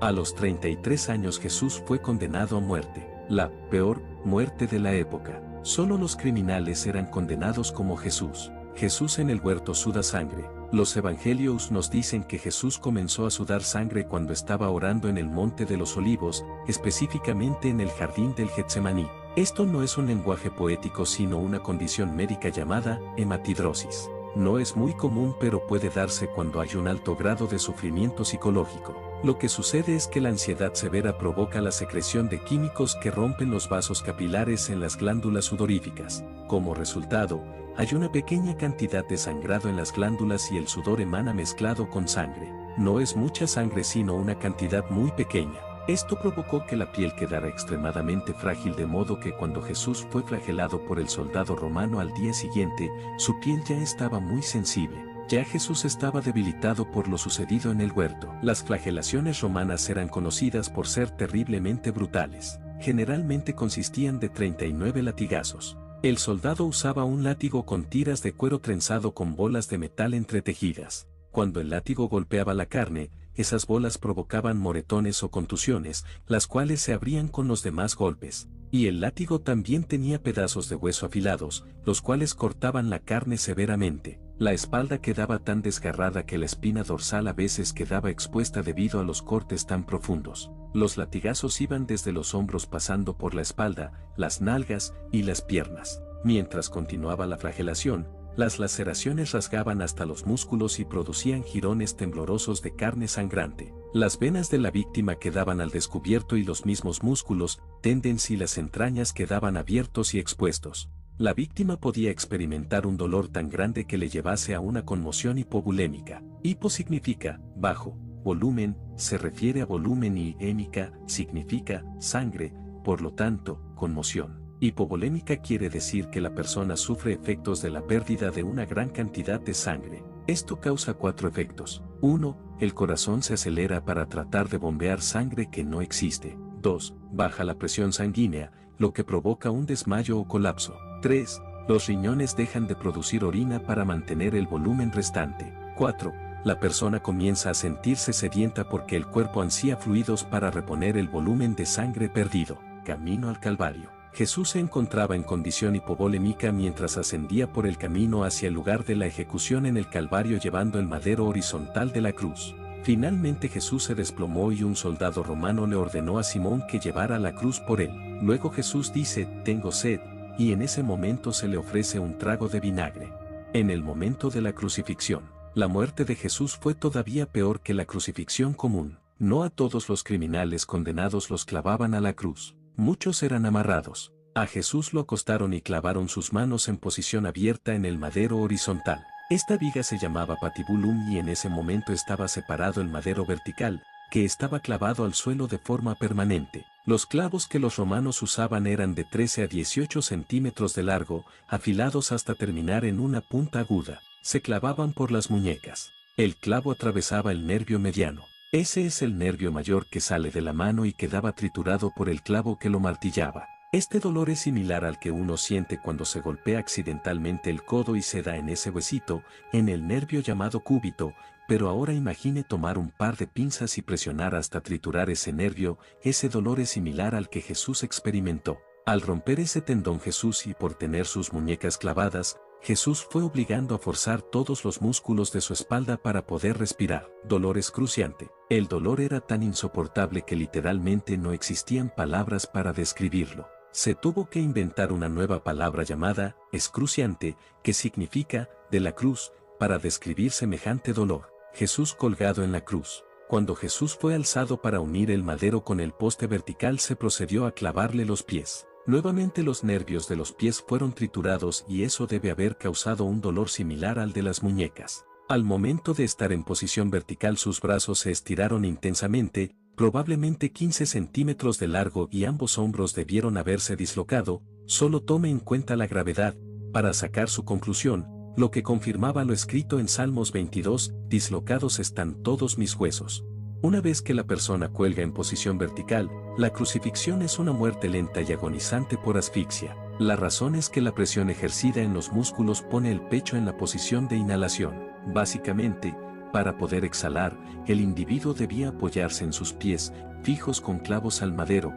A los 33 años Jesús fue condenado a muerte, la peor muerte de la época. Solo los criminales eran condenados como Jesús. Jesús en el huerto suda sangre. Los evangelios nos dicen que Jesús comenzó a sudar sangre cuando estaba orando en el Monte de los Olivos, específicamente en el jardín del Getsemaní. Esto no es un lenguaje poético sino una condición médica llamada hematidrosis. No es muy común pero puede darse cuando hay un alto grado de sufrimiento psicológico. Lo que sucede es que la ansiedad severa provoca la secreción de químicos que rompen los vasos capilares en las glándulas sudoríficas. Como resultado, hay una pequeña cantidad de sangrado en las glándulas y el sudor emana mezclado con sangre. No es mucha sangre sino una cantidad muy pequeña. Esto provocó que la piel quedara extremadamente frágil de modo que cuando Jesús fue flagelado por el soldado romano al día siguiente, su piel ya estaba muy sensible. Ya Jesús estaba debilitado por lo sucedido en el huerto. Las flagelaciones romanas eran conocidas por ser terriblemente brutales. Generalmente consistían de 39 latigazos. El soldado usaba un látigo con tiras de cuero trenzado con bolas de metal entretejidas. Cuando el látigo golpeaba la carne, esas bolas provocaban moretones o contusiones, las cuales se abrían con los demás golpes. Y el látigo también tenía pedazos de hueso afilados, los cuales cortaban la carne severamente. La espalda quedaba tan desgarrada que la espina dorsal a veces quedaba expuesta debido a los cortes tan profundos. Los latigazos iban desde los hombros pasando por la espalda, las nalgas y las piernas. Mientras continuaba la flagelación, las laceraciones rasgaban hasta los músculos y producían jirones temblorosos de carne sangrante. Las venas de la víctima quedaban al descubierto y los mismos músculos, tendons y las entrañas quedaban abiertos y expuestos. La víctima podía experimentar un dolor tan grande que le llevase a una conmoción hipovolémica. Hipo significa bajo, volumen, se refiere a volumen y hémica significa sangre, por lo tanto, conmoción. Hipovolémica quiere decir que la persona sufre efectos de la pérdida de una gran cantidad de sangre. Esto causa 4 efectos. 1. El corazón se acelera para tratar de bombear sangre que no existe. 2. Baja la presión sanguínea, lo que provoca un desmayo o colapso. 3. Los riñones dejan de producir orina para mantener el volumen restante. 4. La persona comienza a sentirse sedienta porque el cuerpo ansía fluidos para reponer el volumen de sangre perdido. Camino al Calvario. Jesús se encontraba en condición hipovolémica mientras ascendía por el camino hacia el lugar de la ejecución en el Calvario llevando el madero horizontal de la cruz. Finalmente Jesús se desplomó y un soldado romano le ordenó a Simón que llevara la cruz por él. Luego Jesús dice, «Tengo sed», y en ese momento se le ofrece un trago de vinagre. En el momento de la crucifixión, la muerte de Jesús fue todavía peor que la crucifixión común. No a todos los criminales condenados los clavaban a la cruz. Muchos eran amarrados. A Jesús lo acostaron y clavaron sus manos en posición abierta en el madero horizontal. Esta viga se llamaba patibulum y en ese momento estaba separado el madero vertical, que estaba clavado al suelo de forma permanente. Los clavos que los romanos usaban eran de 13 a 18 centímetros de largo, afilados hasta terminar en una punta aguda. Se clavaban por las muñecas. El clavo atravesaba el nervio mediano. Ese es el nervio mayor que sale de la mano y quedaba triturado por el clavo que lo martillaba. Este dolor es similar al que uno siente cuando se golpea accidentalmente el codo y se da en ese huesito, en el nervio llamado cúbito, pero ahora imagine tomar un par de pinzas y presionar hasta triturar ese nervio. Ese dolor es similar al que Jesús experimentó. Al romper ese tendón Jesús y por tener sus muñecas clavadas, Jesús fue obligando a forzar todos los músculos de su espalda para poder respirar. Dolor excruciante. El dolor era tan insoportable que literalmente no existían palabras para describirlo. Se tuvo que inventar una nueva palabra llamada excruciante, que significa de la cruz, para describir semejante dolor. Jesús colgado en la cruz. Cuando Jesús fue alzado para unir el madero con el poste vertical se procedió a clavarle los pies. Nuevamente los nervios de los pies fueron triturados y eso debe haber causado un dolor similar al de las muñecas. Al momento de estar en posición vertical sus brazos se estiraron intensamente, probablemente 15 centímetros de largo y ambos hombros debieron haberse dislocado. Solo tome en cuenta la gravedad, para sacar su conclusión, lo que confirmaba lo escrito en Salmos 22, dislocados están todos mis huesos. Una vez que la persona cuelga en posición vertical, la crucifixión es una muerte lenta y agonizante por asfixia. La razón es que la presión ejercida en los músculos pone el pecho en la posición de inhalación. Básicamente, Para poder exhalar, el individuo debía apoyarse en sus pies, fijos con clavos al madero,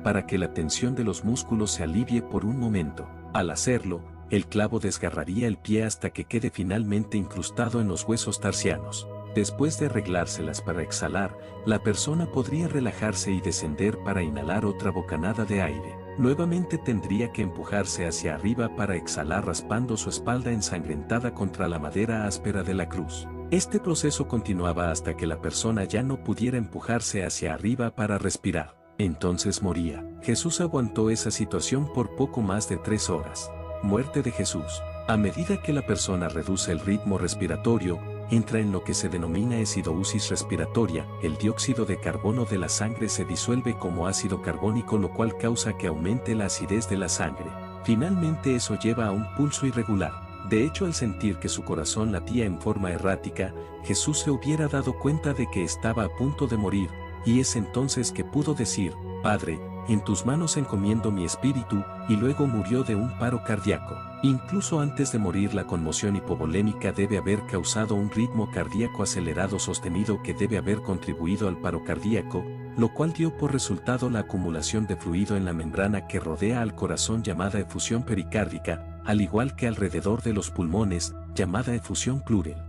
para que la tensión de los músculos se alivie por un momento. Al hacerlo, el clavo desgarraría el pie hasta que quede finalmente incrustado en los huesos tarsianos. Después de arreglárselas para exhalar, la persona podría relajarse y descender para inhalar otra bocanada de aire. Nuevamente tendría que empujarse hacia arriba para exhalar raspando su espalda ensangrentada contra la madera áspera de la cruz. Este proceso continuaba hasta que la persona ya no pudiera empujarse hacia arriba para respirar. Entonces moría. Jesús aguantó esa situación por poco más de 3 horas. Muerte de Jesús. A medida que la persona reduce el ritmo respiratorio, entra en lo que se denomina acidosis respiratoria. El dióxido de carbono de la sangre se disuelve como ácido carbónico, lo cual causa que aumente la acidez de la sangre. Finalmente eso lleva a un pulso irregular. De hecho, al sentir que su corazón latía en forma errática, Jesús se hubiera dado cuenta de que estaba a punto de morir, y es entonces que pudo decir: Padre, en tus manos encomiendo mi espíritu, y luego murió de un paro cardíaco. Incluso antes de morir, la conmoción hipovolémica debe haber causado un ritmo cardíaco acelerado sostenido que debe haber contribuido al paro cardíaco, lo cual dio por resultado la acumulación de fluido en la membrana que rodea al corazón llamada efusión pericárdica, al igual que alrededor de los pulmones, llamada efusión pleural.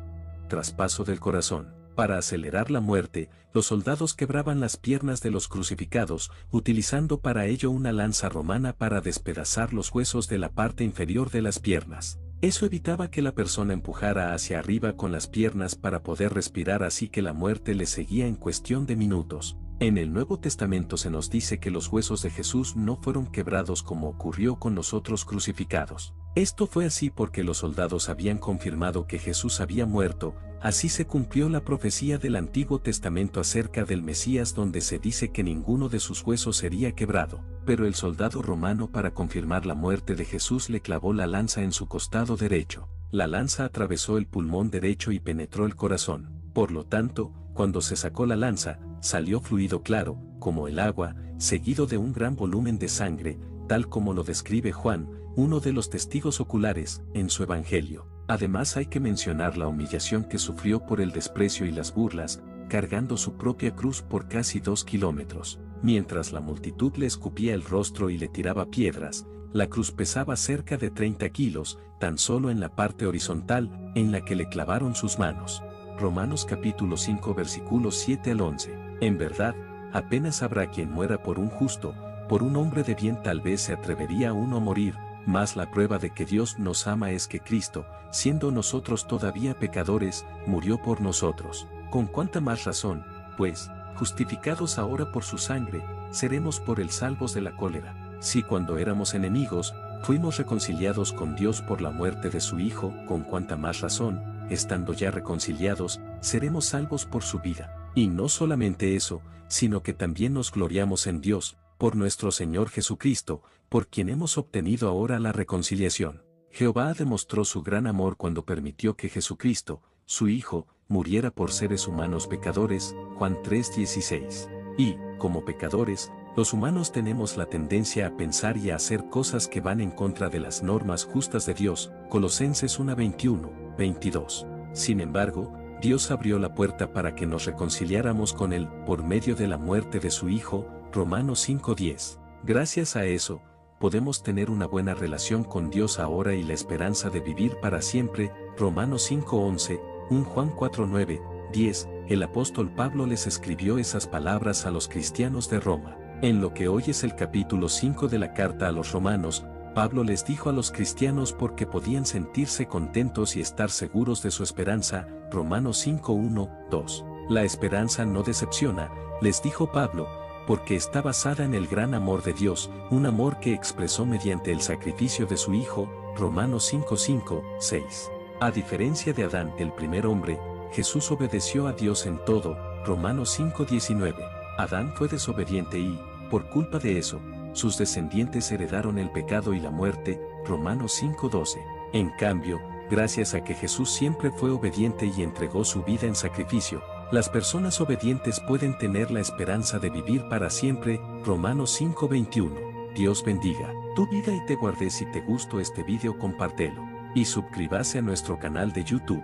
Traspaso del corazón. Para acelerar la muerte, los soldados quebraban las piernas de los crucificados, utilizando para ello una lanza romana para despedazar los huesos de la parte inferior de las piernas. Eso evitaba que la persona empujara hacia arriba con las piernas para poder respirar, así que la muerte le seguía en cuestión de minutos. En el Nuevo Testamento se nos dice que los huesos de Jesús no fueron quebrados como ocurrió con los otros crucificados. Esto fue así porque los soldados habían confirmado que Jesús había muerto. Así se cumplió la profecía del Antiguo Testamento acerca del Mesías, donde se dice que ninguno de sus huesos sería quebrado. Pero el soldado romano, para confirmar la muerte de Jesús, le clavó la lanza en su costado derecho. La lanza atravesó el pulmón derecho y penetró el corazón. Por lo tanto, cuando se sacó la lanza, salió fluido claro, como el agua, seguido de un gran volumen de sangre, tal como lo describe Juan, uno de los testigos oculares, en su Evangelio. Además, hay que mencionar la humillación que sufrió por el desprecio y las burlas, cargando su propia cruz por casi 2 kilómetros. Mientras la multitud le escupía el rostro y le tiraba piedras, la cruz pesaba cerca de 30 kilos, tan solo en la parte horizontal, en la que le clavaron sus manos. Romanos capítulo 5 versículos 7 al 11. En verdad, apenas habrá quien muera por un justo, por un hombre de bien tal vez se atrevería uno a morir, mas la prueba de que Dios nos ama es que Cristo, siendo nosotros todavía pecadores, murió por nosotros. Con cuánta más razón, pues, justificados ahora por su sangre, seremos por él salvos de la cólera. Si cuando éramos enemigos, fuimos reconciliados con Dios por la muerte de su Hijo, con cuánta más razón, estando ya reconciliados, seremos salvos por su vida. Y no solamente eso, sino que también nos gloriamos en Dios, por nuestro Señor Jesucristo, por quien hemos obtenido ahora la reconciliación. Jehová demostró su gran amor cuando permitió que Jesucristo, su Hijo, muriera por seres humanos pecadores, Juan 3:16. Y, como pecadores, los humanos tenemos la tendencia a pensar y a hacer cosas que van en contra de las normas justas de Dios, Colosenses 1:21-22. Sin embargo, Dios abrió la puerta para que nos reconciliáramos con Él por medio de la muerte de su Hijo, Romanos 5:10. Gracias a eso, podemos tener una buena relación con Dios ahora y la esperanza de vivir para siempre, Romanos 5:11, 1 Juan 4:9-10. El apóstol Pablo les escribió esas palabras a los cristianos de Roma. En lo que hoy es el capítulo 5 de la carta a los romanos, Pablo les dijo a los cristianos porque podían sentirse contentos y estar seguros de su esperanza, Romanos 5:1-2. La esperanza no decepciona, les dijo Pablo, porque está basada en el gran amor de Dios, un amor que expresó mediante el sacrificio de su Hijo, Romanos 5:5-6. A diferencia de Adán, el primer hombre, Jesús obedeció a Dios en todo, Romanos 5:19. Adán fue desobediente y, por culpa de eso, sus descendientes heredaron el pecado y la muerte, Romanos 5:12. En cambio, gracias a que Jesús siempre fue obediente y entregó su vida en sacrificio, las personas obedientes pueden tener la esperanza de vivir para siempre, Romanos 5:21. Dios bendiga tu vida y te guarde. Si te gustó este video, compártelo y suscríbase a nuestro canal de YouTube.